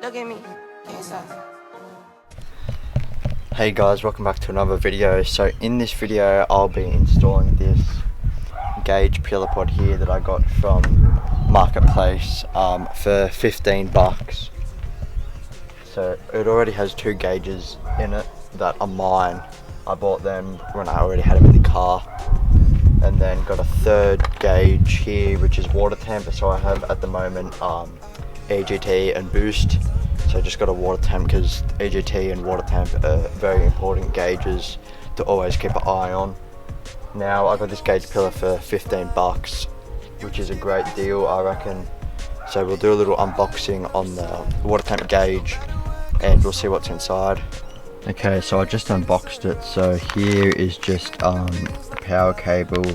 Look at me, can't stop. Hey guys, welcome back to another video. So in this video I'll be installing this gauge pillar pod here that I got from Marketplace for 15 bucks. So it already has two gauges in it that are mine. I bought them when I already had them in the car, and then got a third gauge here which is water temp. So I have at the moment EGT and boost. So I just got a water temp because EGT and water temp are very important gauges to always keep an eye on. Now I got this gauge pillar for 15 bucks, which is a great deal I reckon. So we'll do a little unboxing on the water temp gauge and we'll see what's inside. Okay, so I just unboxed it. So here is just the power cable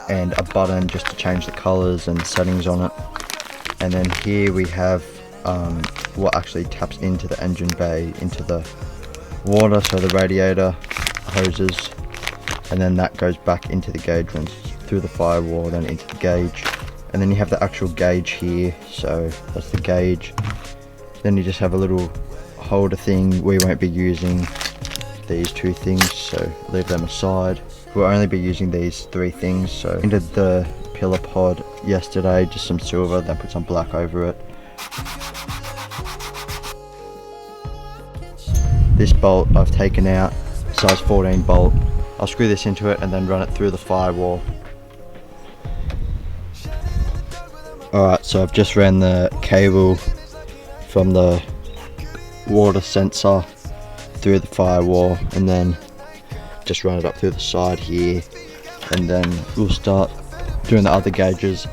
and a button just to change the colors and settings on it. And then here we have what actually taps into the engine bay into the water, so the radiator hoses, and then that goes back into the gauge, runs through the firewall, then into the gauge. And then you have the actual gauge here, so that's the gauge. Then you just have a little holder thing. We won't be using these two things, so leave them aside. We'll only be using these three things. So I did the pillar pod yesterday, just some silver, then put some black over it. This bolt I've taken out, size 14 bolt. I'll screw this into it and then run it through the firewall. Alright, so I've just ran the cable from the water sensor through the firewall and then just run it up through the side here, and then we'll start doing the other gauges.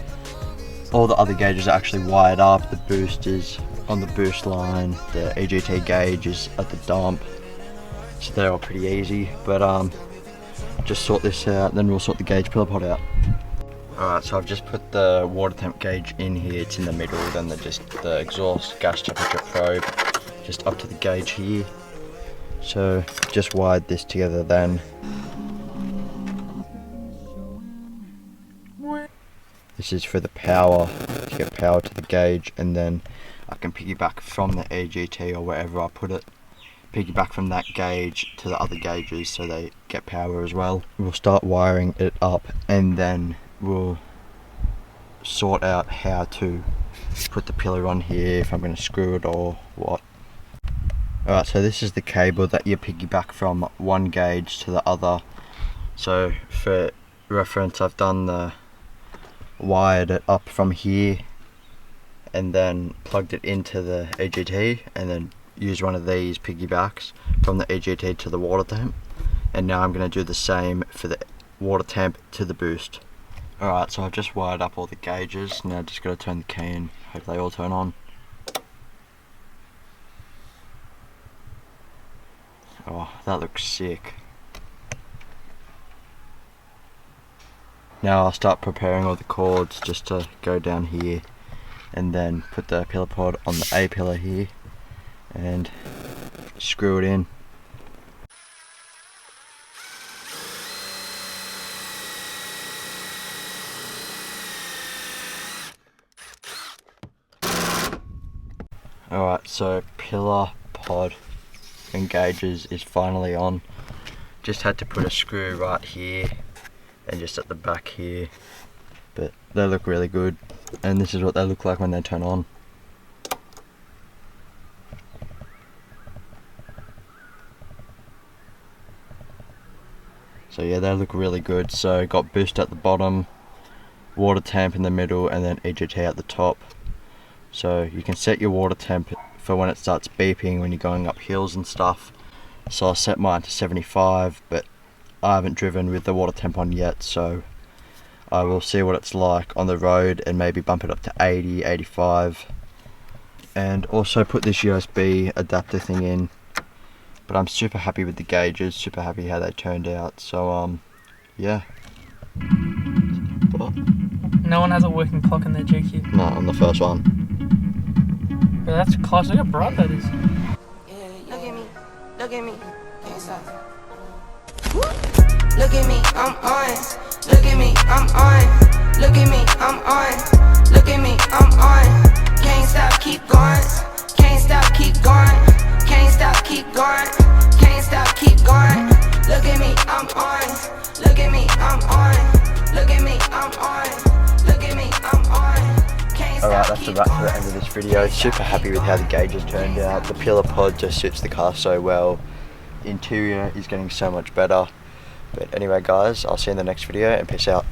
All the other gauges are actually wired up. The boost is on the boost line, the EGT gauge is at the dump, so they're all pretty easy. But just sort this out, then we'll sort the gauge pillar pod out. Alright, so I've just put the water temp gauge in here. It's in the middle, then the exhaust gas temperature probe just up to the gauge here. So just wired this together then. This is for the power, to get power to the gauge, and then I can piggyback from the EGT or wherever I put it, piggyback from that gauge to the other gauges so they get power as well. We'll start wiring it up and then we'll sort out how to put the pillar on here, if I'm going to screw it or what. Alright, so this is the cable that you piggyback from one gauge to the other. So for reference, I've done wired it up from here and then plugged it into the EGT, and then used one of these piggybacks from the EGT to the water temp. And now I'm going to do the same for the water temp to the boost. Alright, so I've just wired up all the gauges. Now I've just got to turn the key and hope they all turn on. Oh, that looks sick. Now I'll start preparing all the cords just to go down here, and then put the pillar pod on the A pillar here and screw it in. Alright, so pillar pod and gauges is finally on. Just had to put a screw right here and just at the back here, but they look really good, and this is what they look like when they turn on. So yeah, they look really good. So got boost at the bottom, water temp in the middle, and then EGT at the top. So you can set your water temp for when it starts beeping when you're going up hills and stuff. So I set mine to 75, but I haven't driven with the water temp on yet, so I will see what it's like on the road and maybe bump it up to 80, 85. And also put this USB adapter thing in. But I'm super happy with the gauges, super happy how they turned out. So yeah. What? No one has a working clock in their GQ. No, on the first one. But that's class. Look how bright that is. Look at me, can't stop. Look at me, I'm on. Look at me, I'm on. Look at me, I'm on. Look at me, I'm on. Alright, that's a wrap for the end of this video. Super happy with how the gauge has turned out. The pillar pod just suits the car so well. The interior is getting so much better. But anyway guys, I'll see you in the next video and peace out.